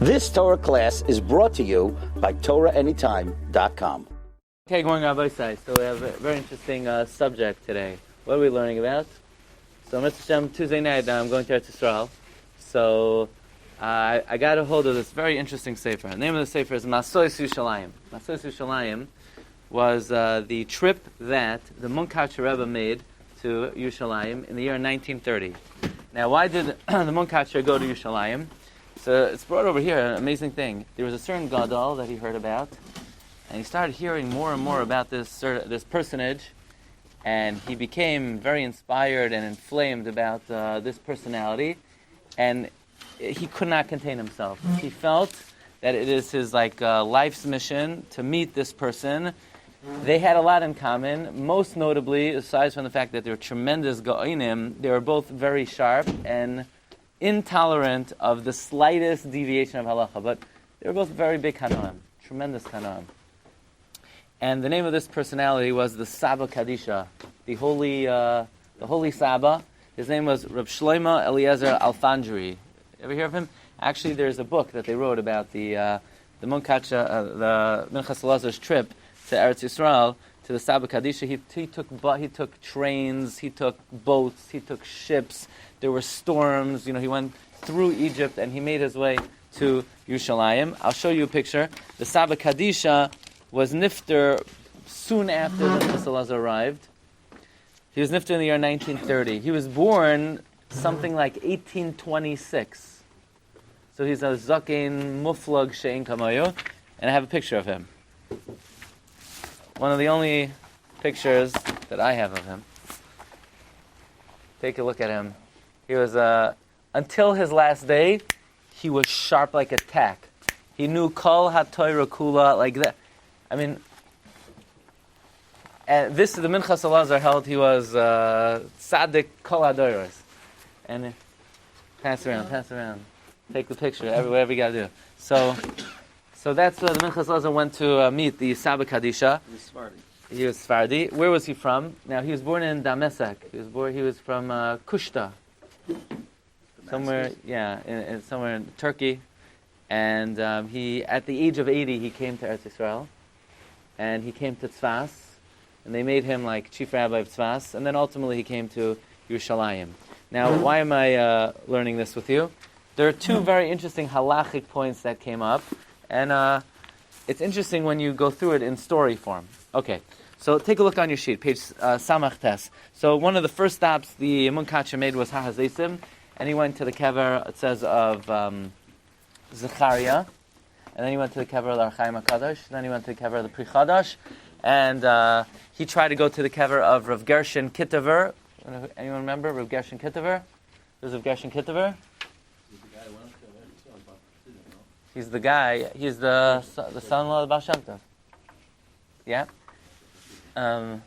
This Torah class is brought to you by TorahAnytime.com. Okay, going Rabbi Sai. So we have a very interesting subject today. What are we learning about? So Mitzvah Shem, Tuesday night, I'm going to Eretz Yisroel. So I got a hold of this very interesting sefer. The name of the sefer is Masois Yushalayim. Masois Yushalayim was the trip that the Minchas Rebbe made to Yerushalayim in the year 1930. Now, why did the Minchas go to Yerushalayim? So it's brought over here, an amazing thing. There was a certain gadol that he heard about, and he started hearing more and more about this personage, and he became very inspired and inflamed about this personality, and he could not contain himself. He felt that it is his life's mission to meet this person. They had a lot in common, most notably, aside from the fact that they were tremendous go'inim, they were both very sharp and intolerant of the slightest deviation of halacha, but they were both very big kanoim, tremendous kanoim. And the name of this personality was the Saba Kaddisha, the holy Saba. His name was Reb Shlomo Eliezer Alfandri. Ever hear of him? Actually, there's a book that they wrote about the Minchas Elazar's trip to Eretz Yisroel, to the Saba Kaddisha. He took trains, he took boats, he took ships. There were storms. He went through Egypt and he made his way to Yerushalayim. I'll show you a picture. The Saba Kaddisha was nifter soon after the Minchas Elazar arrived. He was nifter in the year 1930. He was born something like 1826. So he's a zakein muflag she'en kamayu, and I have a picture of him. One of the only pictures that I have of him. Take a look at him. He was, until his last day, he was sharp like a tack. He knew kol ha-Torah kula, like that. I mean, and this the Minchas Elazar held he was tzaddik kol hadoros. And pass around. Take the picture, whatever you got to do. So that's where the Minchas Elazar went to meet the Saba Kaddisha. He was Sfardi. Where was he from? Now, he was born in Damascus. He was from Kushta. Somewhere in Turkey. And he, at the age of 80, he came to Eretz Yisrael. And he came to Tzfas. And they made him chief rabbi of Tzfas. And then ultimately he came to Yerushalayim. Now, why am I learning this with you? There are two very interesting halachic points that came up. And it's interesting when you go through it in story form. Okay, so take a look on your sheet, page Samach Tes. So one of the first stops the Minchas made was Hahazesim, and he went to the kever, it says, of Zechariah, and then he went to the kever of the Archaim HaKadosh, and then he went to the kever of the Pri Chadash, and he tried to go to the kever of Rav Gershon Kitaver. Anyone remember Rav Gershon Kitaver? There's Rav Gershon Kitaver. He's the guy. He's the son-in-law of the Baal Shem Tov. Yeah. The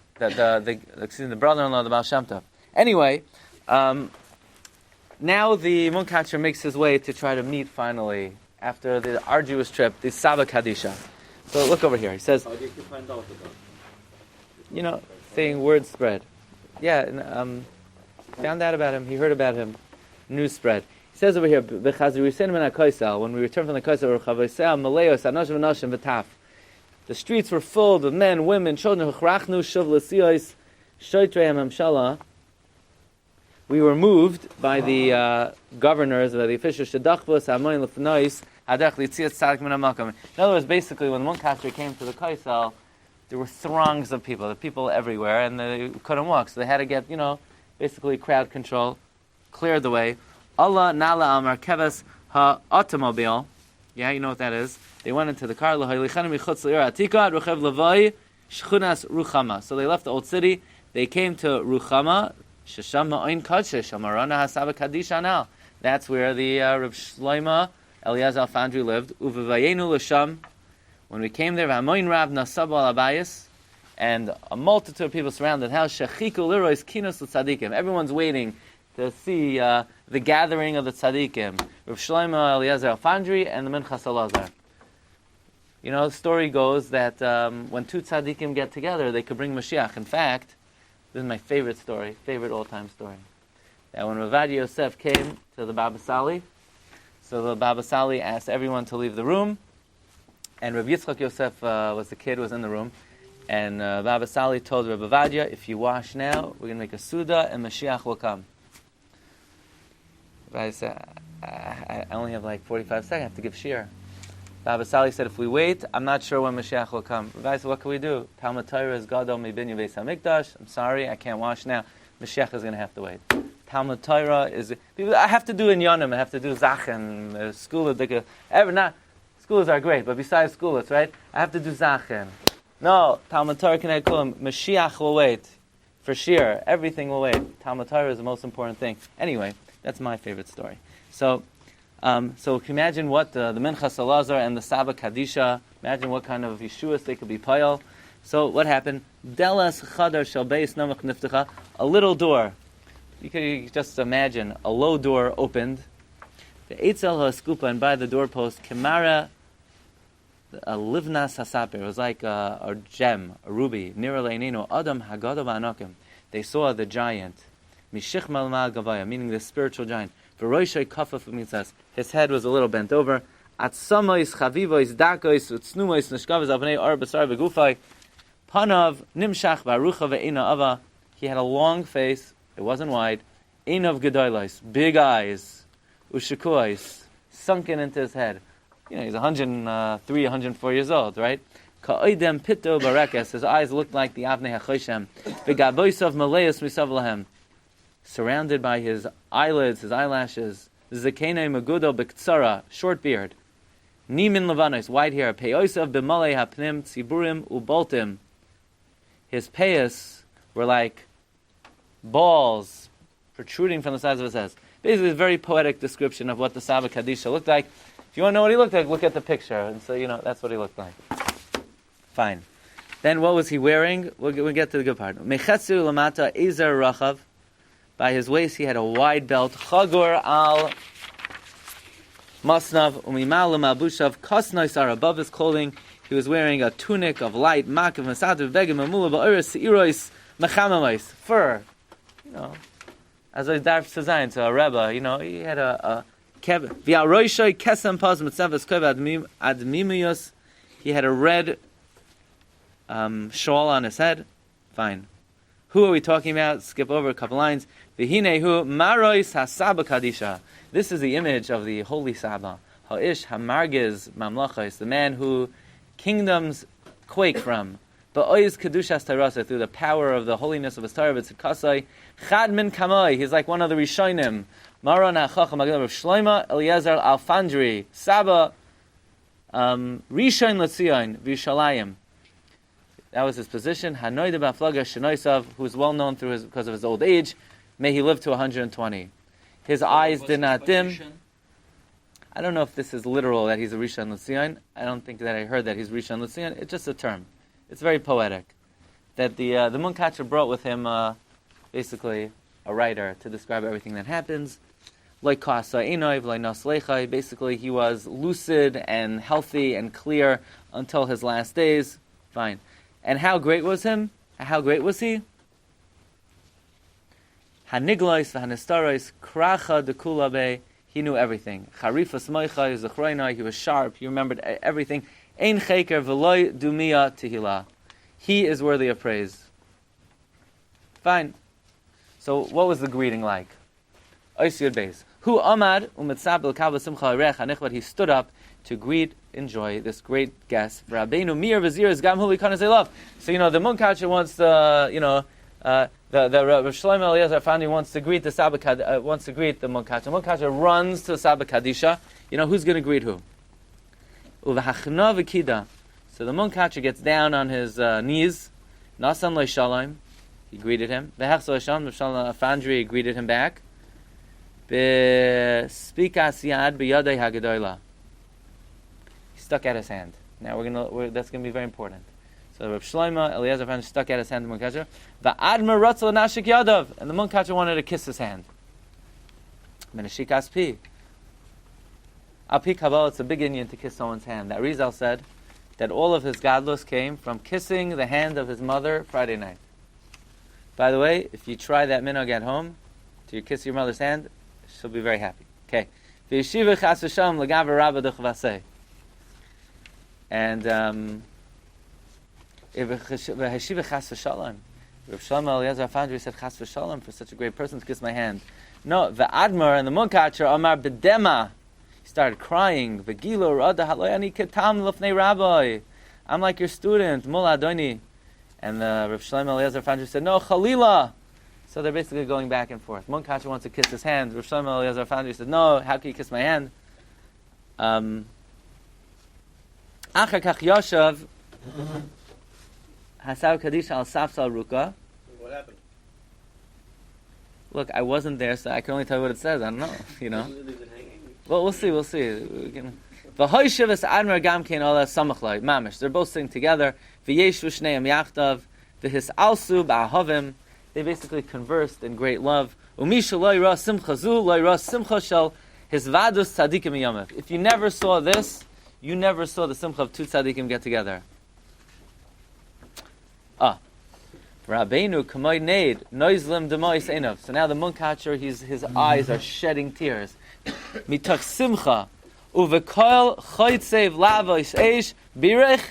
brother-in-law of the Baal Shem Tov. Anyway, now the Minchas makes his way to try to meet finally after the arduous trip the Saba Kaddisha. So look over here. He says, how did you find out about it? Saying word spread. Yeah. Found out about him. He heard about him. News spread. He says over here, when we return from the Kaisel, the streets were filled with men, women, children. We were moved by the governors, by the officials. In other words, basically, when the Minchas came to the Kaisel, there were throngs of people, the people everywhere, and they couldn't walk, so they had to get, basically crowd control, cleared the way. Allah nala al markevas ha-automobile. Yeah, you know what that is. They went into the car. So they left the old city. They came to Ruchama. That's where the Reb Shlomo Eliezer Alfandri lived. When we came there, and a multitude of people surrounded the house. Everyone's waiting to see the gathering of the tzaddikim, Rav Shlomo Eliezer Alfandri and the Minchas Elazar. The story goes that when two tzaddikim get together, they could bring Mashiach. In fact, this is my favorite story, favorite all-time story. That when Ravad Yosef came to the Baba Sali, So the Baba Sali asked everyone to leave the room, and Rabbi Yitzchak Yosef was the kid who was in the room, and Baba Sali told Rabbi Vadia, if you wash now, we're going to make a Suda, and Mashiach will come. Rabbi said, I only have like 45 seconds, I have to give Shiur. Baba Sali said, if we wait, I'm not sure when Mashiach will come. Rabbi said, what can we do? Talmud Torah is Gadol Mibinyan Beis HaMikdash. I'm sorry, I can't wash now. Mashiach is going to have to wait. Talmud Torah is... I have to do Inyanim, I have to do Zachen, Skulas. Skulas are great, but besides Skulas, right? I have to do Zachen. No, Talmud Torah can I call him? Mashiach will wait. For Shiur, everything will wait. Talmud Torah is the most important thing. Anyway, that's my favorite story. So can you imagine what the Minchas Eluzar and the Saba Kaddisha, imagine what kind of Yeshuas they could be payal. So what happened? Delas chadar shel beis namach niftecha, a little door. You could just imagine a low door opened. The eitzel ha'skupa, and by the doorpost, kemara, a livnas hasaper. It was like a gem, a ruby. Nira leinino adam hagadav anakim. They saw the giant, mishich malmal gavaya, meaning the spiritual giant. V'roishay kafaf mitzas. His head was a little bent over. Atsamois chavivois dakois utsnumois nishkavos avnei ar basar begufay. Panav nimshach barucha ve'ina ava. He had a long face. It wasn't wide. Einav gedolos, big eyes. Ushikuais, sunken into his head. You know, he's 103, 104 years old, right? Ka'oidem pito barekes. His eyes looked like the avnei hachoshem. V'gaboisav maleus misav lahem. Surrounded by his eyelids, his eyelashes. Zekene megudo b'ktsara, short beard. Nimin levanos, white hair. Peoisav b'malei hapnim tziburim uboltim. His payas were like balls protruding from the sides of his head. Basically, a very poetic description of what the Saba Kaddisha looked like. If you want to know what he looked like, look at the picture. And so, that's what he looked like. Fine. Then what was he wearing? We'll get to the good part. Mechetzu lamata ezer rachav. By his waist, he had a wide belt. Chagur al masnav umimal malbushav kasnoisar. Above his clothing, he was wearing a tunic of light makav masativ vegem amula ba'uris seirois mechamamais, fur. As a darf to zayin to a Rebbe, he had a v'aroishay kesem paz mitzavas kov admimius. He had a red shawl on his head. Fine. Who are we talking about? Skip over a couple lines. V'hinehu marois hasaba Kaddisha. This is the image of the holy Saba. Ha'ish hamargiz mamlachos, the man who kingdoms quake from. Ba'oiz kedushas tarasa, through the power of the holiness of his Torah. B'tzidkasai chad min kamoi. He's like one of the Rishonim. Maron ha'chacham agam of Shloima Eliezer Alfandri Saba Rishon Letzion V'Yishalayim. That was his position. Hanoida b'aflaga shenoisav, who is well known because of his old age. May he live to 120. His eyes did not dim. I don't know if this is literal that he's a Rishon Letzion. I don't think that I heard that he's Rishon Letzion. It's just a term. It's very poetic. That the Munkacher brought with him basically a writer to describe everything that happens. Like Kasa Enoiv, like Naslechai. Basically, he was lucid and healthy and clear until his last days. Fine. And how great was him? How great was he? Haniglois v'hanistarois kracha dekulabe. He knew everything. Charifas moichai zechroinai. He was sharp. He remembered everything. Ein cheker v'loy dumia tehila. He is worthy of praise. Fine. So what was the greeting like? Oisiyud beis. Hu amad umetzab l'kavla simcha erech hanichvad. He stood up to greet, enjoy this great guest. Rabbeinu mir v'zir gam hu likanas elav. So the Munkacher wants the Rav Shlomo Eliezer Fandi wants to greet the Saba wants to greet the Munkacher. The Munkacher runs to Saba Kaddisha. Who's going to greet who? Uvahachna v'kida. So the Munkacher gets down on his knees. Nasan le'shalom. He greeted him. V'hechso l'shalom. Shalom Afandri greeted him back. B'spikas yad b'yadei hagadola. He stuck out his hand. Now that's going to be very important. So Rav Shlomo Eliezer Fandi stuck out his hand to the Munkacher. V'admer ratzal nashik yadav. And the Munkacher wanted to kiss his hand. Menashikas pi. Al pi kabbalah, it's a big Indian to kiss someone's hand. That Rizal said that all of his gadlus came from kissing the hand of his mother Friday night. By the way, if you try that minhag at home, to kiss your mother's hand, she'll be very happy. Okay. V'yeshiva chas v'shalom l'gaver rabba d'chvaseh. And v'yeshiva chas v'shalom. Rav Shlomo Eliezer Afandri said chas v'shalom for such a great person to kiss my hand. No, the Admar and the Munkacher Amar B'dema. He started crying. V'gilo rada haloyani ketam l'fnei rabbi. I'm like your student, Mul Adoni. And the Rav Shlomo Eliezer Afandri said, no, Chalila. So they're basically going back and forth. Munkacher wants to kiss his hand. Rav Shlomo Eliezer Afandri said, no, how can you kiss my hand? Achar kach Yoshev Hasav Kaddisha al Safsal Ruka. What happened? Look, I wasn't there, so I can only tell you what it says. I don't know, you know. Well, we'll see. V'hoyshev admar gam kein ola samachlai mamish. They're both sitting together. V'yeshu shneim yachtav. V'his alsu ba'ahavim. They basically conversed in great love. Umisha lo yira simcha zu lo yira simcha shel his vadus tzadikim yomif. If you never saw this, you never saw the simcha of two tzadikim get together. Rabbeinu kamoy neid noizlim demois enov. So now the Munkacher, his eyes are shedding tears. Mitach simcha uvekol choytsev lavois eish birech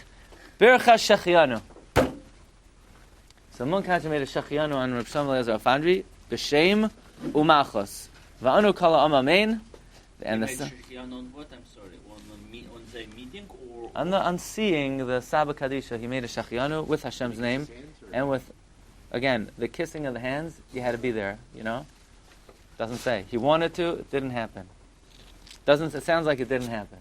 bircha shechianu. So Munkacher made a shechianu on Rav Shlomo Eliezer Afandri b'shem umachos va'anu kol amamein. And the shechianu on what? I'm sorry. On the meeting or on seeing the Saba Kaddisha, he made a shechianu with Hashem's name and with. Again, the kissing of the hands, you had to be there, you know? Doesn't say. He wanted to, it didn't happen. It sounds like it didn't happen.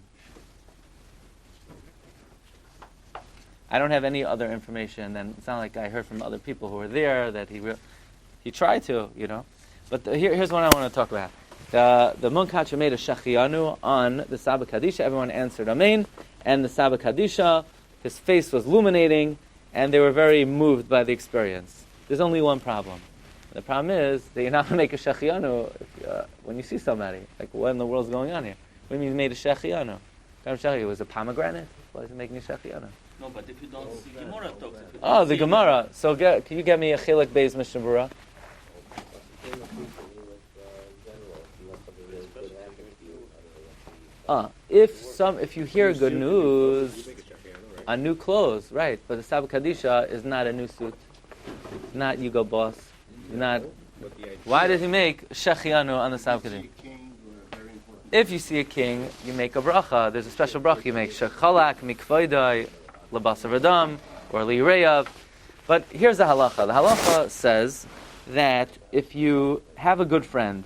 I don't have any other information, and it's not like I heard from other people who were there that he tried to, you know? But here's what I want to talk about. The Munkacher made a shachianu on the Saba Kaddisha. Everyone answered Amen. And the Saba Kaddisha, his face was illuminating, and they were very moved by the experience. There's only one problem. The problem is that you're not going to make a shechianu when you see somebody. Like, what in the world's going on here? What do you mean you made a shechianu? It was a pomegranate? Why is it making a shechianu? no, but if you don't see Gemara talks. Oh, the Gemara. So can you get me a Chilek Beis Mishnah Berurah? If you hear good news, a new clothes, right? But the Saba Kaddisha is not a new suit. It's not you go boss. Not. Why does he make shechianu on the Saba Kaddisha? If you see a king, you make a bracha. There's a special bracha you make. Shechalak mikvoidai lebasar v'dam or lireyav. But here's the halacha. The halacha says that if you have a good friend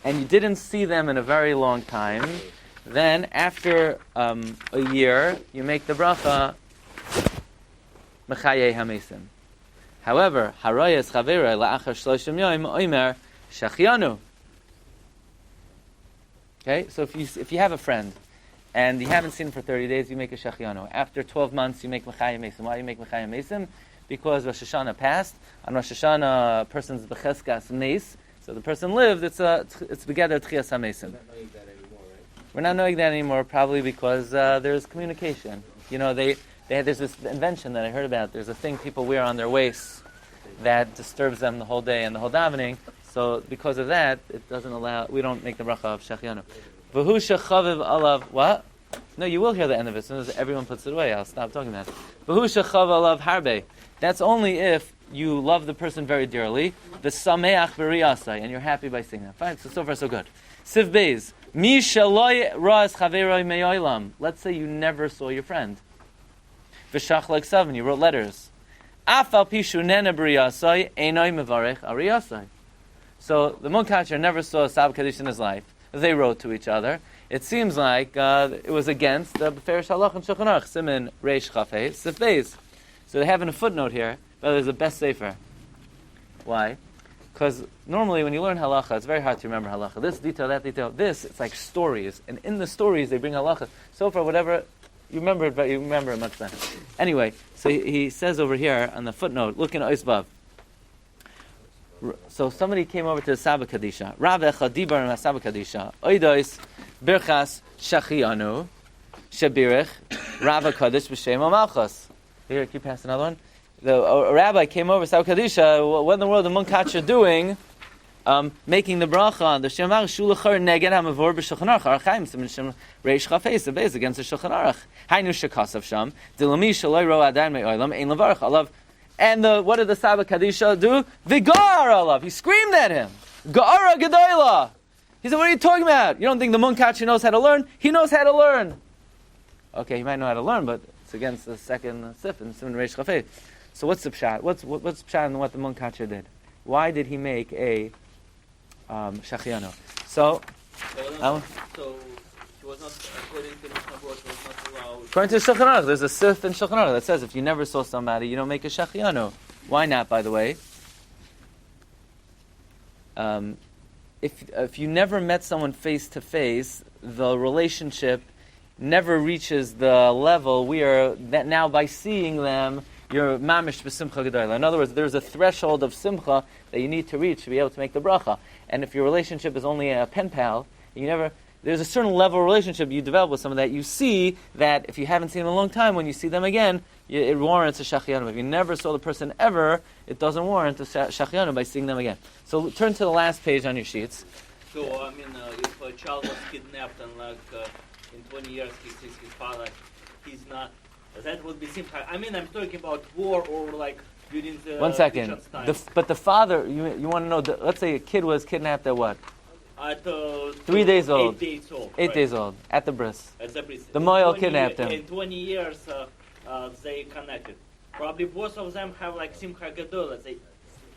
and you didn't see them in a very long time, then after a year, you make the bracha mechayei hamesim. However, harayas chaverei la'achar shloshim yom oimer shechianu. Okay, so if you have a friend and you haven't seen him for 30 days, you make a shechianu. After 12 months, you make mechayei mesim. Why do you make mechayei mesim? Because Rosh Hashanah passed. On Rosh Hashanah, a person's b'cheskas meis, so the person lived. It's together tchias hamesim. We're not knowing that anymore, probably because there's communication. You know, there's this invention that I heard about. There's a thing people wear on their waists that disturbs them the whole day and the whole davening. So because of that, it doesn't allow. We don't make the bracha of shechianu. V'hu shechaviv alav. What? No, you will hear the end of it as soon as everyone puts it away. I'll stop talking about it. V'hu shechav alav harbe. That's only if you love the person very dearly. V'sameach b'riyasai, and you're happy by seeing them. Fine. So far so good. Siv Beis. Mi shaloi ras chaveroi me'olam. Let's say you never saw your friend. V'shach like 7, you wrote letters. Afal pishu nena b'riyasai, einoi mevarech ariyasai. So the Munkacher never saw a Saba Kaddisha in his life. They wrote to each other. It seems like it was against the Beferish Halach and Shulchan Aruch, Siman Reish Chafei Sif Beis. So they have in a footnote here, but there's a best sefer. Why? Because normally when you learn halacha, it's very hard to remember halacha. This detail, that detail. This, it's like stories. And in the stories, they bring halacha. So for whatever, you remember it, but you remember it much better. Anyway, so he says over here on the footnote, look in Oisbav. So somebody came over to the Saba Kaddisha. Rav Echad Dibar in the Saba Kaddisha. Oidois Birchas Shachianu Shabirich Rav Kaddish B'Shem Malchus. Here, keep passing another one. A rabbi came over to Saba Kaddisha. What in the world is the Munkacher doing? making the bracha, the Shemar Shulachar Neged HaMavor b'Shulchan Aruch Arachaim Siman Shem Reish Chafes Beis against the Shulchan Aruch. Hainu Shekasav Sham Dilami Shaloi Ro Adan Me'olam Ein Levarach Alav. And what did the Saba Kaddisha do? Vigar Alav. He screamed at him. Ga'ara Gedoyla. He said, "What are you talking about? You don't think the Munkacher knows how to learn? He knows how to learn." Okay, he might know how to learn, but it's against the second sif in Siman Reish Chafes. So what's the pshat? What's the pshat in what the Munkacher did? Why did he make a shachiano? So he was not, according to Mishnah, was not allowed. According to Shulchan Aruch, there's a sif in Shulchan Aruch that says if you never saw somebody, you don't make a shachiano. Why not? By the way, if you never met someone face to face, the relationship never reaches the level we are that now by seeing them. You're mamish b'simcha gedola. In other words, there's a threshold of simcha that you need to reach to be able to make the bracha. And if your relationship is only a pen pal, there's a certain level of relationship you develop with someone that you see that if you haven't seen them in a long time, when you see them again, it warrants a shachianu. If you never saw the person ever, it doesn't warrant a shachianu by seeing them again. So turn to the last page on your sheets. So, if a child was kidnapped and in 20 years he sees his father, he's not... That would be simcha. I'm talking about war or during the... 1 second. But the father, you want to know, let's say a kid was kidnapped at what? At 3 days old. 8 days old. 8 days old. At the bris. The moil kidnapped him. In 20 years, they connected. Probably both of them have simcha gadol.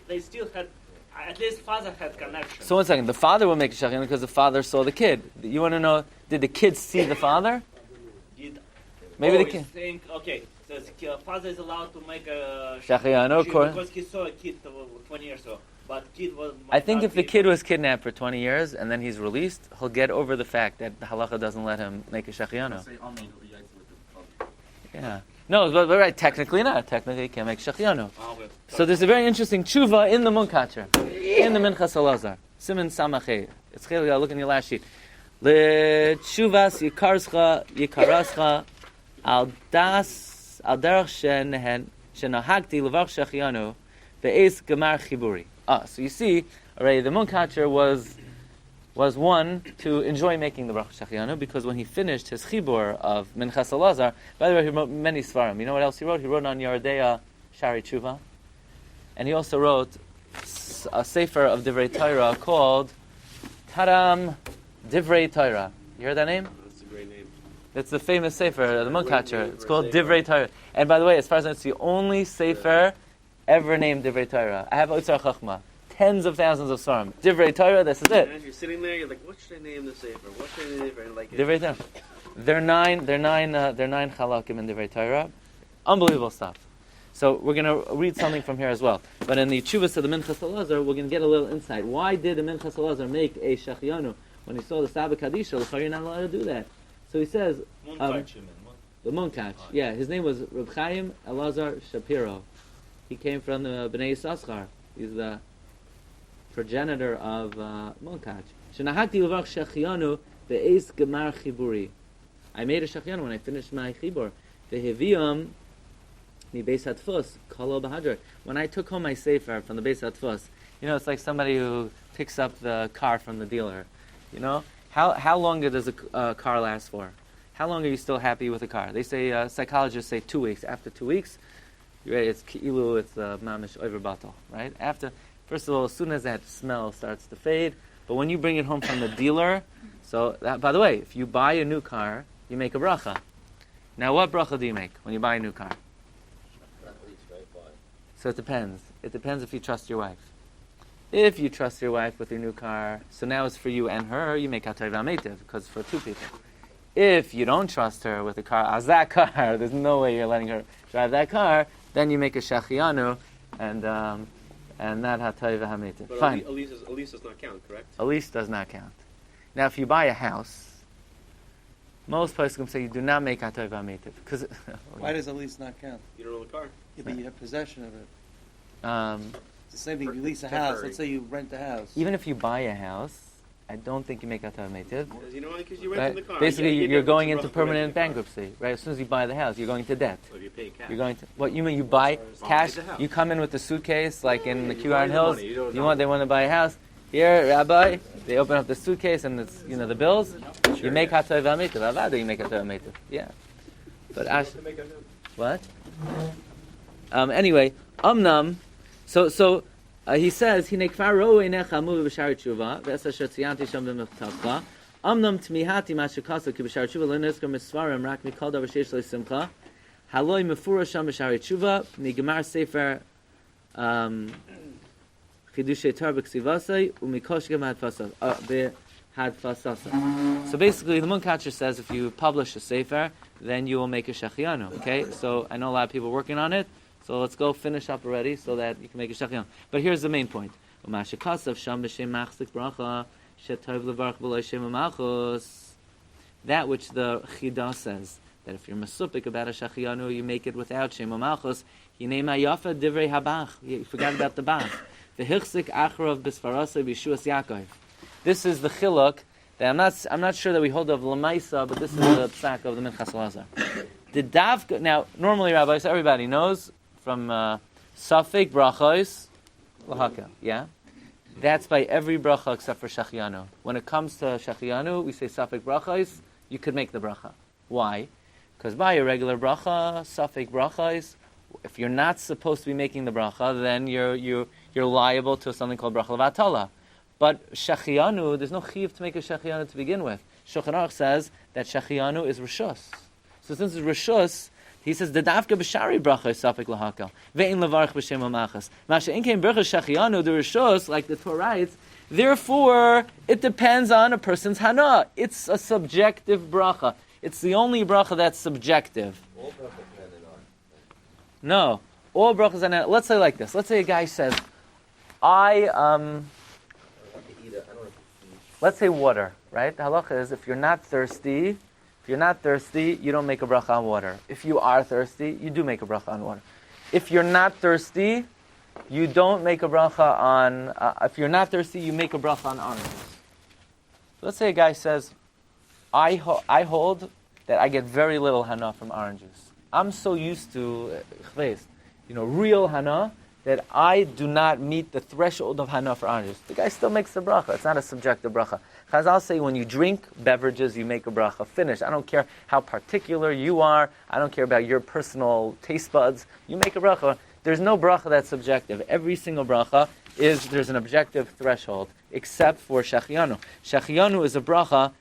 They still had... At least father had connection. So 1 second. The father will make a shachin because the father saw the kid. You want to know, did the kid see the father? Maybe the kid. Okay, so the father is allowed to make a shachiano because he saw a kid 20 years ago. But kid was. I think if the kid was kidnapped for 20 years and then he's released, he'll get over the fact that the halacha doesn't let him make a shachiano. Yeah. No, but right. Technically not. Technically, he can't make shachiano. So there's a very interesting tshuva in the Munkacher, in the Minchas Eluzar. Siman Samachay. It's look in your last sheet. Le tshuvas yikarascha. Al derech shenahagti levach shachianu be'ez gemar chiburi. So you see, already the Munkacher was one to enjoy making the bracha shachianu because when he finished his chibur of Minchas Eluzar, by the way, he wrote many svarim. You know what else he wrote? He wrote on Yardea Shari Tshuva, and he also wrote a sefer of Divrei Torah called Taram Divrei Torah. You heard that name? It's the famous sefer, the Munkacher. It's called Divrei Torah. And by the way, as far as I know, it's the only sefer ever named Divrei Torah. I have Eluzar Chachma. Tens of thousands of svarim. Divrei Torah, this is it. And as you're sitting there, you're like, what should I name the sefer? What should I name it? Like Divrei Torah. They're nine halakim in Divrei Torah. Unbelievable stuff. So we're going to read something from here as well. But in the Tshuvas of the Minchas Eluzar, we're going to get a little insight. Why did the Minchas Eluzar make a shachianu? When he saw the Saba Kaddisha, you're not allowed to do that. So he says, the Munkach, yeah, his name was Reb Chaim Elazar Shapiro. He came from the Bnei Yissaschar. He's the progenitor of Munkach. Shenahakti levach shachianu be'ez gemar chiburi. I made a shachianu when I finished my chibur. Ve'heviam mi beis hatfus kolo b'hadr. When I took home my sefer from the beis hatfus, it's like somebody who picks up the car from the dealer. How long does a car last for? How long are you still happy with a car? They say, psychologists say 2 weeks. After 2 weeks, it's ki'ilu, it's mamish overbatal, right? First of all, as soon as that smell starts to fade, but when you bring it home from the dealer, by the way, if you buy a new car, you make a bracha. Now, what bracha do you make when you buy a new car? So it depends. It depends if you trust your wife. If you trust your wife with your new car, so now it's for you and her, you make Hatay V'Ametiv, because it's for two people. If you don't trust her with the car, as that car, there's no way you're letting her drive that car, then you make a Shachianu, and not Hatay V'Ametiv. But Fine. a lease does not count, correct? A lease does not count. Now, if you buy a house, most places say you do not make Hatay V'Ametiv. Because why does a lease not count? You don't own the car. Yeah, but you have possession of it. It's the same thing. You lease a house. Let's say you rent a house. Even if you buy a house, I don't think you make Hatay V'Ametiv. You know why? Because you rent the car. Basically, you're going into permanent bankruptcy, right? As soon as you buy the house, you're going to debt. So you're paying cash. You're going to what? You mean you buy cash? You come in with the suitcase, like in the QR Hills. They want to buy a house. Here, Rabbi, they open up the suitcase and it's, the bills. You make hatay v'amitiv. Avada, you make hatay v'amitiv. Yeah. But what? Anyway, so he says, Hine kfar ro'ei nechamu b'shar tshuva, v'esa shetziyanti sham b'mechtavcha, tmihati ma shekasa ki b'shar tshuva l'nizkar misvarim rak mikol davar sheish le'simcha, haloi mefura sham b'shar tshuva, nigemar sefer chidushay Torah b'ksivasai, u'mikoshgem hadfasasa. So basically, the Minchas says if you publish a sefer, then you will make a shechianu. Okay, so I know a lot of people working on it. So let's go finish up already so that you can make a shechianu. But here's the main point: that which the Chida says, that if you're masupik about a shechianu, you make it without shem u'malchus. You forgot about the bach. The hichzik achrav b'sfarasa b'yeshuas Yaakov. This is the chiluk that I'm not sure that we hold of lamaisa, but this is the psak of the Minchas Eluzar. The davka. Now, normally, rabbis, everybody knows from safek brachos lahaka. Yeah, that's by every bracha except for shechianu. When it comes to shechianu, we say safek brachos. You could make the bracha. Why? Because by a regular bracha, safek brachos, if you're not supposed to be making the bracha, then you're liable to something called bracha levatala. But shechianu, there's no chiv to make a shechianu to begin with. Shulchan Aruch says that shechianu is rishus. So since it's rishus, he says the davka b'shari bracha is safek lahakal ve'in levarich b'shem hamachas. Masha inkein bracha shechianu the rishus, like the Torah writes. Therefore, it depends on a person's hana. It's a subjective bracha. It's the only bracha that's subjective. All brachas dependent on. No, all brachas are. Let's say like this. Let's say a guy says, let's say water, right? The halacha is if you're not thirsty, you don't make a bracha on water. If you are thirsty, you do make a bracha on water. If you're not thirsty, you don't make a bracha on. If you're not thirsty, you make a bracha on oranges. So let's say a guy says, I hold that I get very little hana from oranges. I'm so used to real hana, that I do not meet the threshold of hana for oranges. The guy still makes the bracha. It's not a subjective bracha. Chazal say when you drink beverages, you make a bracha. Finish. I don't care how particular you are. I don't care about your personal taste buds. You make a bracha. There's no bracha that's subjective. Every single bracha there's an objective threshold, except for shechianu. Shechianu is a bracha,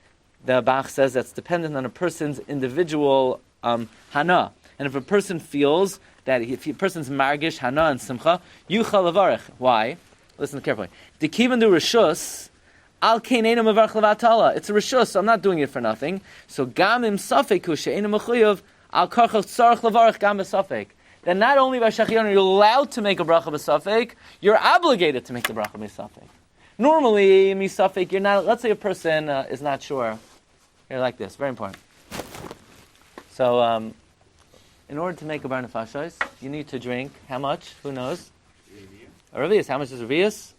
the Bach says, that's dependent on a person's individual hana. And if a person feels that if a person's margish, hana, and simcha, yuchal levarich. Why? Listen carefully. Dikivan du rishus, al keinenu mevarich levatala. It's a rishus, so I'm not doing it for nothing. So gam im safek hu she'enu mechuyev, al karchach tzarich levarich gam b'safek. Then not only by shechianu you're allowed to make a bracha b'safek, you're obligated to make the bracha b'safek. Normally, misafek, you're not. Let's say a person is not sure. Here, like this, very important. So, in order to make a bar nefashos, you need to drink how much? Who knows? A revius. How much is a revius?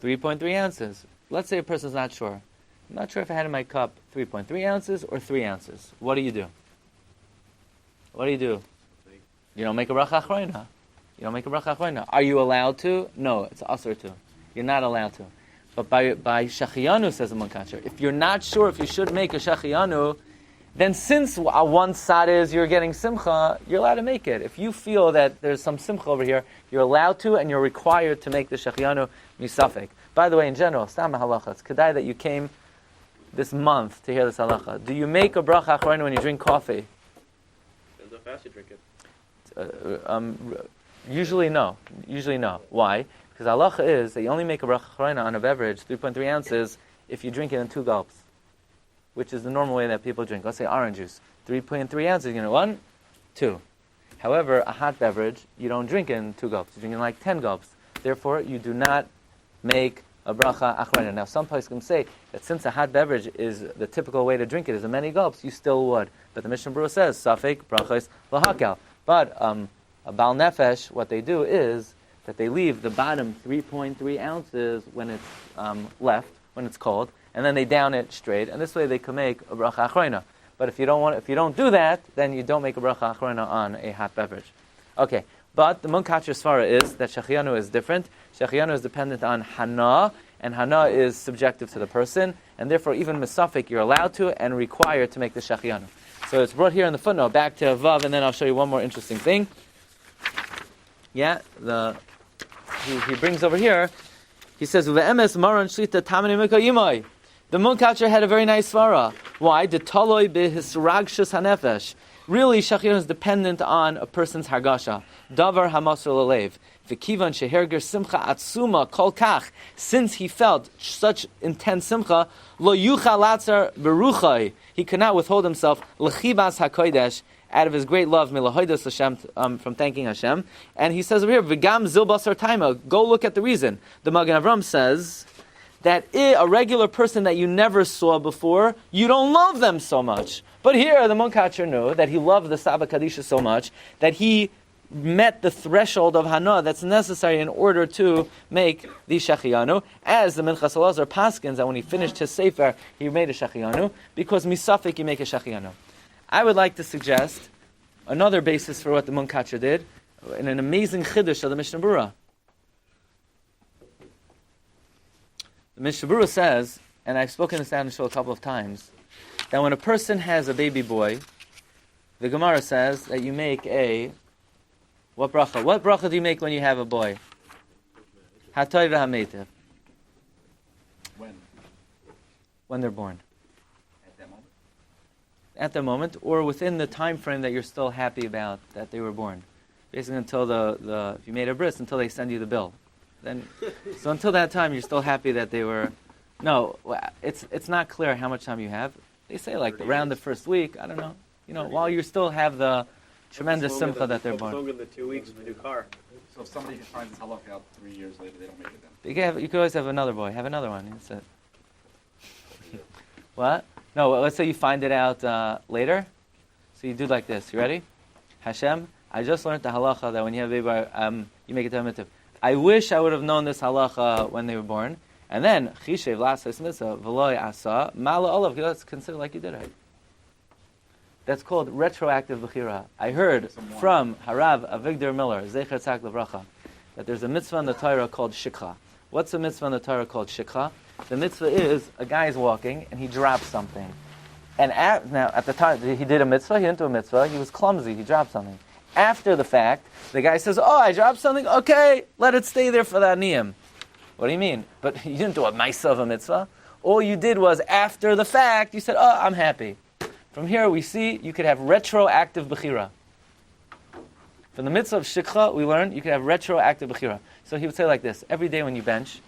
3.3 ounces. Let's say a person's not sure. I'm not sure if I had in my cup 3.3 ounces or 3 ounces. What do you do? You don't make a bracha achrona. Are you allowed to? No, it's asur to. You're not allowed to. But by shechianu, says the Minchas, if you're not sure if you should make a shechianu, then since one side is you're getting simcha, you're allowed to make it. If you feel that there's some simcha over here, you're allowed to and you're required to make the shechianu misafek. By the way, in general, stam halacha, it's kedai that you came this month to hear this halacha. Do you make a bracha achrona when you drink coffee? Depends how fast you drink it. Usually no. Why? Because halacha is that you only make a bracha achrona on a beverage, 3.3 ounces, if you drink it in 2 gulps, which is the normal way that people drink. Let's say orange juice, 3.3 ounces, 1, 2. However, a hot beverage, you don't drink in 2 gulps, you drink in like 10 gulps. Therefore, you do not make a bracha achrona. Now, some places can say that since a hot beverage is the typical way to drink it is in many gulps, you still would. But the Mishnah Berurah says, safek brachos lahakal. But a Baal Nefesh, what they do is that they leave the bottom 3.3 ounces when it's left, when it's cold, and then they down it straight, and this way they can make a bracha achrona. But if you don't do that, then you don't make a bracha achrona on a hot beverage. Okay, But the Munkatcher Svara is that Shechianu is different. Shechianu is dependent on Hana, and Hana is subjective to the person, and therefore even Mesafik you're allowed to and required to make the Shechianu. So it's brought here in the footnote, back to Vav, and then I'll show you one more interesting thing. Yeah, he brings over here, he says, V'emes maran shlita tamani mikayimai. The Munkatcher had a very nice svara. Why? The taloi behisragshus hanefesh. Really, Shechianu is dependent on a person's hargasha. Davar hamasur lalev. V'kivan sheherger simcha atzuma kol kach. Since he felt such intense simcha, lo yucha latzar beruchai. He could not withhold himself lechibas hakodesh, out of his great love, milahoidas Hashem, from thanking Hashem. And he says over here, v'gam zilbasar taima. Go look at the reason. The Magen Avram says that a regular person that you never saw before, you don't love them so much. But here, the Munkatcher knew that he loved the Saba Kaddisha so much that he met the threshold of Hana that's necessary in order to make the Shechianu, as the Minchas Eluzar paskins that when he finished his Sefer, he made a Shechianu, because misafik you make a Shechianu. I would like to suggest another basis for what the Munkatcher did, in an amazing chiddush of the Mishnah Berurah. The Mishnah Berurah says, and I've spoken this out in the show a couple of times, that when a person has a baby boy, the Gemara says that you make what bracha? What bracha do you make when you have a boy? Hatoy v'hameitev. When they're born. At that moment, or within the time frame that you're still happy about that they were born. Basically until if you made a bris, until they send you the bill. So until that time, you're still happy that they were... No, it's not clear how much time you have. They say like around the first week, I don't know. While you still have the tremendous simcha that they're born. Longer than 2 weeks for a new car. So if somebody finds this halakha out 3 years later, they don't make it then? You could always have another boy. Have another one. That's it. What? No, let's say you find it out later. So you do like this. You ready? Hashem, I just learned the halacha that when you have a baby, you make it to a mitzvah. I wish I would have known this halacha when they were born. And then, Chishev Lasas Mitzvah, V'loi Asa, Mala Olav, let's consider like you did it. That's called retroactive Bechira. I heard from Harav Avigdor Miller, Zecher Tzak Levracha, that there's a mitzvah in the Torah called Shikha. What's a mitzvah in the Torah called Shikha? The mitzvah is, a guy is walking and he drops something. And now, at the time, he did a mitzvah, he didn't do a mitzvah, he was clumsy, he dropped something. After the fact, the guy says, I dropped something, okay, let it stay there for that niyam. What do you mean? But you didn't do a ma'aseh of a mitzvah. All you did was, after the fact, you said, I'm happy. From here we see you could have retroactive bechira. From the mitzvah of shikha, we learned you could have retroactive bechira. So he would say like this, every day when you bench,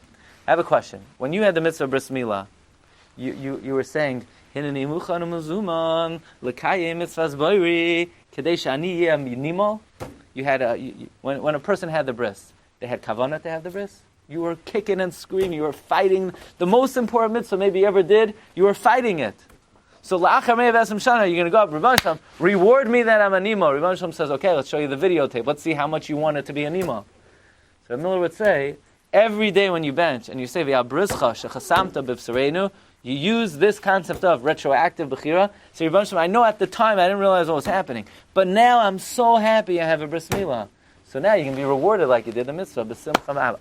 I have a question. When you had the mitzvah of bris milah, you were saying, Hineni muchan u'mazuman, l'kayeh mitzvahs boiri, kadesh ani yeh minimal. You had when a person had the bris, they had kavanah to have the bris. You were kicking and screaming. You were fighting. The most important mitzvah maybe you ever did, you were fighting it. So, la'achar me'ev esem shana, you're going to go up, Rebbeinu Shalom, reward me that I'm a nimo. Rebbeinu Shalom says, okay, let's show you the videotape. Let's see how much you want it to be a nimo. So Miller would say, every day when you bench, and you say, v'yabrizcha shechasamta b'v'sareinu, you use this concept of retroactive bechira. So Rebbeinu Shalom, I know at the time I didn't realize what was happening, but now I'm so happy I have a bris milah. So now you can be rewarded like you did the mitzvah.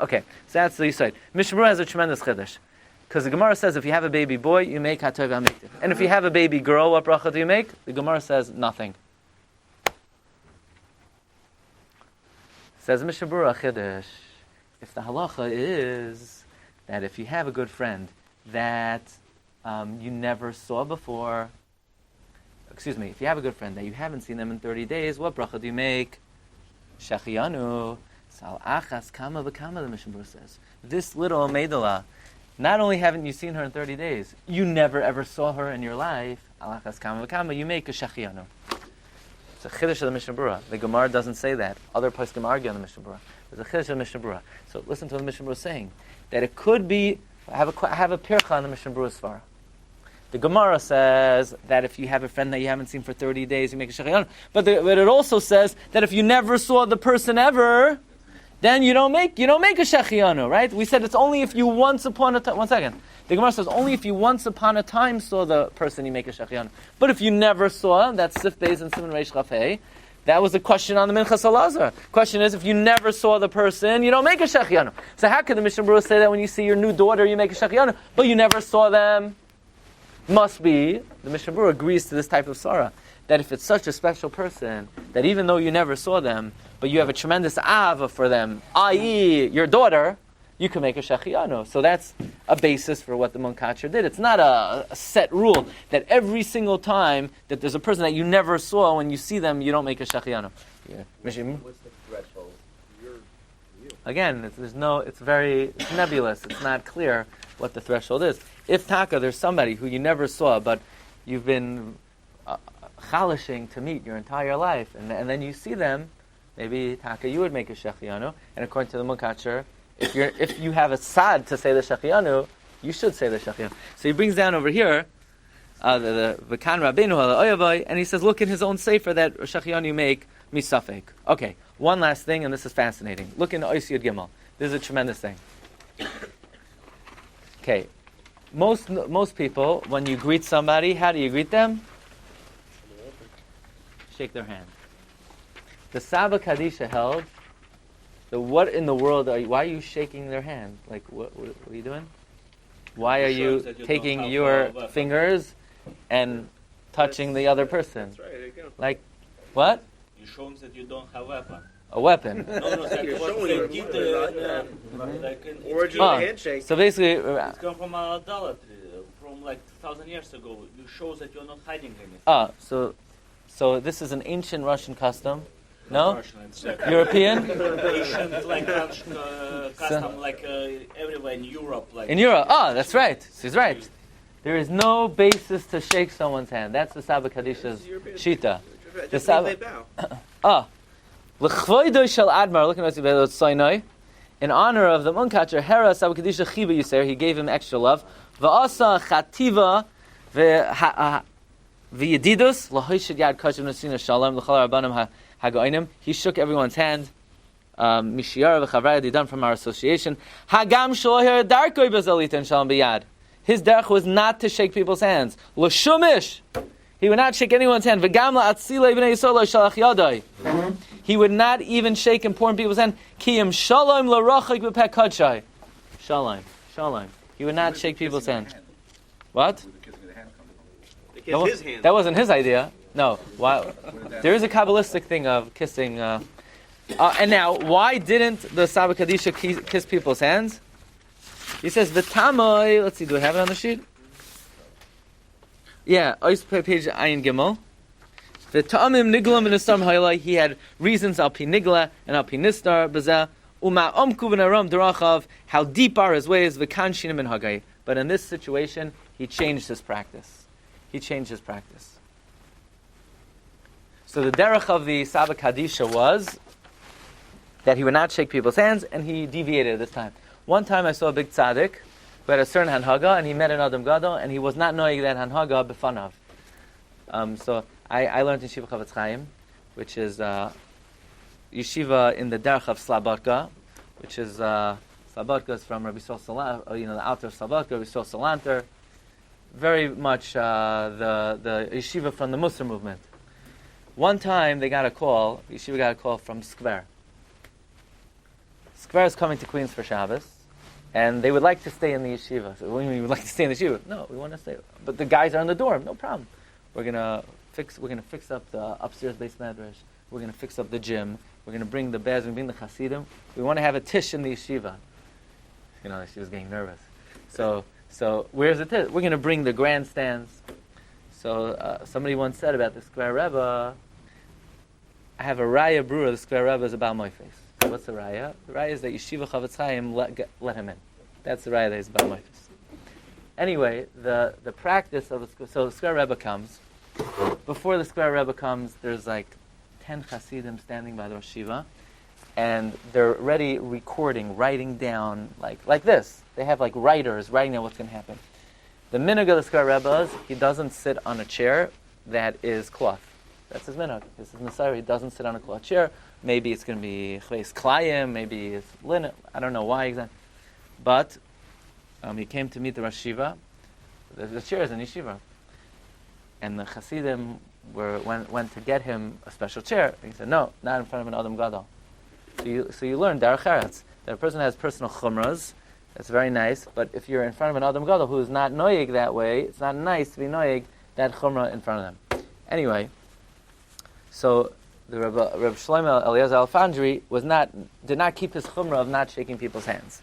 Okay, so that's the Yisroel. Mishnah Berurah has a tremendous chiddush. Because the Gemara says if you have a baby boy, you make hatov v'hamektiv. And if you have a baby girl, what bracha do you make? The Gemara says nothing. Says Mishnah Berurah chiddush. If the halacha is that if you have a good friend that you never saw before, if you have a good friend that you haven't seen them in 30 days, what bracha do you make? Shechianu, sal achas kama v'kama, the Mishnah Berurah says. This little meidala, not only haven't you seen her in 30 days, you never ever saw her in your life, al achas kama v'kama, you make a shechianu. It's a chiddush of the Mishnah Berurah. The Gemara doesn't say that. Other poskim argue on the Mishnah Berurah. There's a chiddush of the Mishnah Berurah. So listen to what the Mishnah Berurah is saying. That it could be, I have a pircha on the Mishnah Berurah svara. The Gemara says that if you have a friend that you haven't seen for 30 days, you make a shechianu. But it also says that if you never saw the person ever, then you don't make a shechianu, right? We said it's only if you once upon a time. One second. The Gemara says only if you once upon a time saw the person, you make a shechianu. But if you never saw, that's sif beis and siman reish chaf hey, That was the question on the Minchas Eluzar. Question is, if you never saw the person, you don't make a shechianu. So how could the Mishnah Berurah say that when you see your new daughter, you make a shechianu, but you never saw them? Must be, the Mishnah Berurah agrees to this type of Sarah, that if it's such a special person, that even though you never saw them, but you have a tremendous ava for them, i.e., your daughter, you can make a shechianu. So that's a basis for what the Munkatcher did. It's not a set rule that every single time that there's a person that you never saw, when you see them, you don't make a shechianu. Yeah. What's the threshold? Again, it's very nebulous. It's not clear what the threshold is. If Taka, there's somebody who you never saw, but you've been chalishing to meet your entire life, and then you see them, maybe Taka, you would make a shechianu. And according to the Munkatcher, if you have a sad to say the shechianu, you should say the shechianu. So he brings down over here the V'kan Rabbeinu Ha'oyavai, and he says, look in his own sefer that shechianu you make misafek. Okay, one last thing, and this is fascinating. Look in Ois Yud Gimel. This is a tremendous thing. Okay, most people, when you greet somebody, how do you greet them? Shake their hand. The Saba Kaddisha held. What in the world why are you shaking their hand? Like, what are you doing? Why are you taking your fingers and touching the other person? That's right, there you go. Like, what? You show that you don't have weapon. A weapon. No, that You're was showing they your did, like in origin of the handshake. So basically, it's come from idolatry, from like 2,000 years ago. You show that you're not hiding anything. So this is an ancient Russian custom. No? Russian, it's European? ancient, like custom, like everywhere in Europe. Like In Europe. That's right. She's right. There is no basis to shake someone's hand. That's the Saba Kaddisha's shita. The Saba. L'chvoidoi shel Admar. Look at what Sinai. In honor of the Munkatcher, Hera Saba Kaddisha Chiba Yisrael, he gave him extra love. Va'asa chativa v'yedidus lahoishid yad kashem nesina shalom l'chol rabbanim hagoinim. He shook everyone's hand. Mishiar v'chavraya they done from our association. Hagam shloher darkoi bezalita and shalom biyad. His derech was not to shake people's hands. L'shumish. He would not shake anyone's hand. V'gam la'atzilei b'nei Yisrael lo shalach yadai. He would not even shake important people's hand. Kiyim shalom l'rachik b'pek kadshai. Shalom. He would not shake people's hand. What? That wasn't his idea. No. Why? There is a Kabbalistic thing of kissing. And now, why didn't the Saba Kaddisha kiss people's hands? He says, V'tamoi, let's see, do I have it on the sheet? Yeah, page Ayin Gimel. V'tamim niglam v'nistar ha'ilai, he had reasons al pi nigla and al pi nistar, b'zeh, u'ma omku v'naram derachav, how deep are his ways, v'kan shinim and hagai. But in this situation, he changed his practice. So the derech of the Saba Kaddisha was that he would not shake people's hands, and he deviated this time. One time I saw a big tzaddik who had a certain hanhaga, and he met an Adam Gadol, and he was not knowing that hanhaga b'fanav. So I learned in Yeshiva Chavetz Chaim, which is yeshiva in the derech of Slabodka, which is Slabodka is from Rabbi Yisroel Salanter, the author of Slabodka, Rabbi Yisroel Salanter, very much the yeshiva from the Musar movement. One time they got a call, yeshiva got a call from Skver. Skver is coming to Queens for Shabbos, and they would like to stay in the yeshiva. So, what do you mean we would like to stay in the yeshiva? No, we want to stay. But the guys are in the dorm, no problem. We're gonna fix up the upstairs base madrash. We're gonna fix up the gym. We're gonna bring the bears and bring the Hasidim. We want to have a tish in the yeshiva. She was getting nervous. So where's the tish? We're gonna bring the grandstands. So somebody once said about the Skver Rebbe, I have a Raya brewer, the Skver Rebbe is about my face. What's the Raya? The Raya is that Yeshiva Chavetz Chaim let him in. That's the Raya that is about my face. Anyway, the practice of the Skver Rebbe comes. Before the Skver Rebbe comes, there's like 10 Hasidim standing by the Rosh Yeshiva, and they're ready writing down like this. They have like writers writing down what's going to happen. The minhag of the Skver Rebbe is he doesn't sit on a chair that is cloth. That's his minhag. This is Messiah. He doesn't sit on a cloth chair. Maybe it's going to be chleis klayim, maybe it's linen. I don't know why exactly. But he came to meet the Rosh Yeshiva. The chair is in yeshiva. And the Hasidim went to get him a special chair. He said, no, not in front of an Adam Gadol. So you learn Derech Eretz, that a person has personal chumras. That's very nice, but if you're in front of an Adam Gadol who is not noyig that way, it's not nice to be noyig that chumrah in front of them. Anyway, so the Rabbi Shlomo Eliezer Alfandri did not keep his chumrah of not shaking people's hands.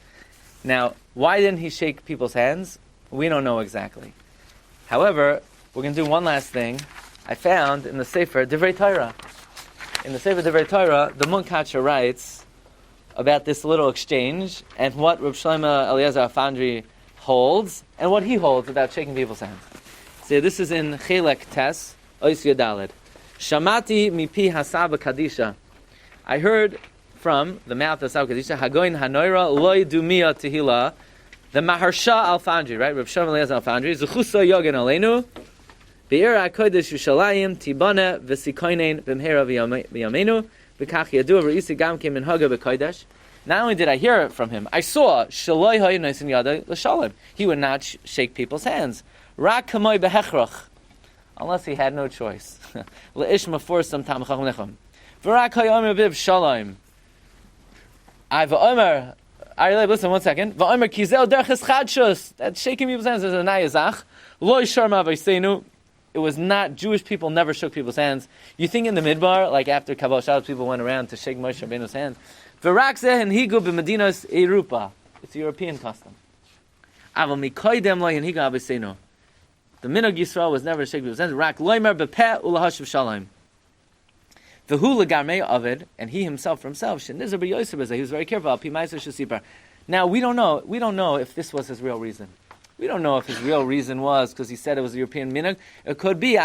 Now, why didn't he shake people's hands? We don't know exactly. However, we're going to do one last thing. I found in the Sefer Divrei Torah. In the Sefer Divrei Torah, the Minchas writes about this little exchange and what Rabbi Shlomo Eliezer Alfandri holds and what he holds about shaking people's hands. So this is in Chelek Tes, Ois Yadalid. Shamati mipi hasaba Kaddisha. I heard from the mouth of Saba Kaddisha, Hagoin Hanoira loy dumia tehila, the Maharsha Alfandri, right? Rabbi Shlomo Eliezer Alfandri, Zechusa Yogan Aleinu, Be'er HaKodesh Yushalayim, Tibane V'sikoinen B'mhera V'yamenu, V'kach Yadu V'risi Gam Kim in Haga B'Kodesh. Not only did I hear it from him, I saw Shaloi Hayu Noisin Yada L'Shalom. He would not shake people's hands. Rak Kamoy Behechrach, unless he had no choice. Le'ish Mafor Sam Tam Chacham Necham. V'rak Hayu Omer B'Iv Shalom. V'Omer, listen 1 second. V'Omer Kizel Derches Chadshus. That shaking people's hands is a Nayazach. Loi Sharma V'Seinu. It was not, Jewish people never shook people's hands. You think in the Midbar, like after Kabbalah Shabbos, people went around to shake Moshe Rabbeinu's hands. V'rak zeh and higu b'medinas Europa. It's a European custom. Aval mikoydem lo and higu abisenu. The minog Yisroel was never to shake people's hands. Rak loimer b'peh ulahashiv shalom. V'hu legarmei avid, and he himself for himself, shenizer b'yoser b'zeh. He was very careful. Pi ma'aser shesipar. Now we don't know if this was his real reason. We don't know if his real reason was because he said it was a European minhag. It could be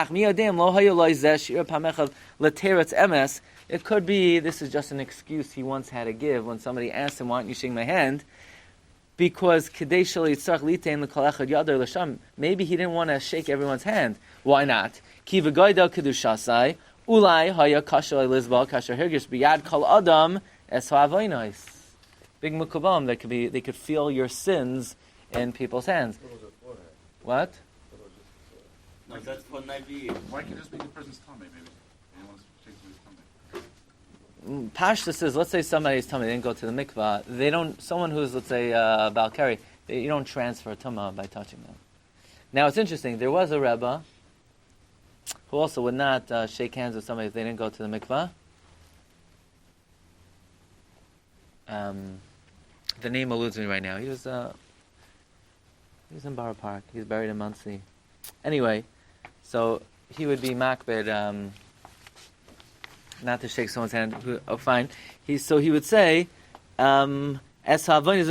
It could be this is just an excuse he once had to give when somebody asked him, "Why don't you shake my hand?" Because maybe he didn't want to shake everyone's hand. Why not? Big mukubalim, they could feel your sins in people's hands. What? No, that's for Navi. Why can't it just be the person's tummy, maybe? He wants to shake his tummy. Parsha says, let's say somebody's tummy, they didn't go to the mikvah. They don't. Someone who's, let's say, Balkari, you don't transfer tumah by touching them. Now it's interesting. There was a Rebbe who also would not shake hands with somebody if they didn't go to the mikvah. The name eludes me right now. He was in Borough Park. He's buried in Muncie. Anyway, so he would be makbid not to shake someone's hand. Oh, fine. He would say, there's some kind of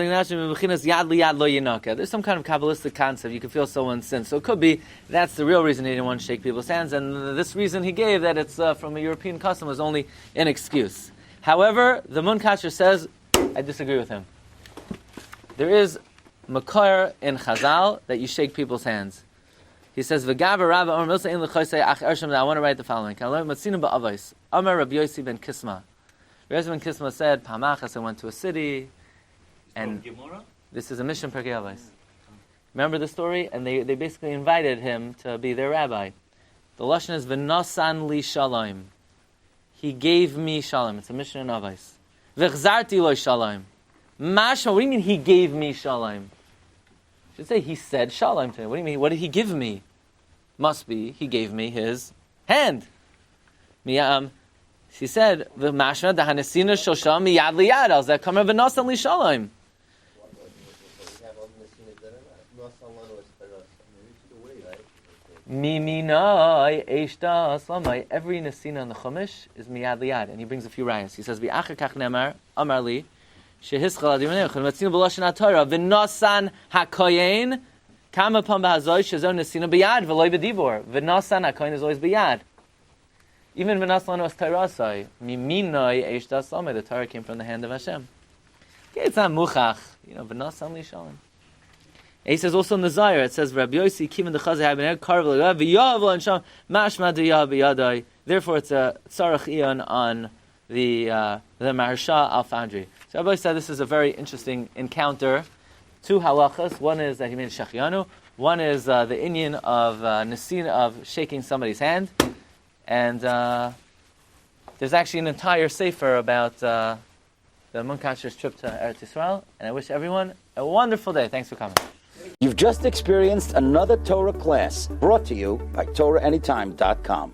Kabbalistic concept. You can feel someone's sin. So it could be that's the real reason he didn't want to shake people's hands, and this reason he gave that it's from a European custom was only an excuse. However, the Minchas says, I disagree with him. There is makar in Chazal that you shake people's hands. He says, "V'gaver Rabbi Omer Milsa in l'choisei ach ersham." I want to write the following: "Matzinu ba'avos." Amar Rabbi Yossi ben Kisma. Rabbi Yossi ben Kisma said, "Pamachas I went to a city, and this is a mission per Avos." Remember the story? And they basically invited him to be their rabbi. The lashon is v'nasan li shalom. He gave me shalom. It's a mission in Avos. V'chzarti lo shalom. Mashma, what do you mean he gave me shalom? You should say he said shalom to me. What do you mean? What did he give me? Must be he gave me his hand. She said, "V'mashma dahanesina shosha miyad liyad al zeh kamer v'nasan li shalom." Miminai eshta aslamai. Every nesina in the Chumash is miyad liyad, and he brings a few rayas. He says, "V'achar kach nemar amar li." Shehischal adimanei matzinu b'lashon haTorah v'nasan hakoyin kama pam b'hazoy shezon nesina b'yad v'loy b'dibor v'nasan hakoyin is always b'yad. Even v'nasan was Torah miminoi eshta samay. The Torah came from the hand of Hashem. Okay, it's not muchach. V'nasan li shalom. He says also in the Zayar, it says Rabbi Yossi kimin dechazei habener karv l'gav v'yav l'ansham mashma d'yav b'yadai. Therefore, it's a tzarach iyon on the Maharsha Alfandri. So Rabbi said this is a very interesting encounter. Two halachas. One is that he made shechianu. One is the inyan of nesin of shaking somebody's hand. And there's actually an entire sefer about the Minchas trip to Eretz Yisrael. And I wish everyone a wonderful day. Thanks for coming. You've just experienced another Torah class brought to you by TorahAnytime.com.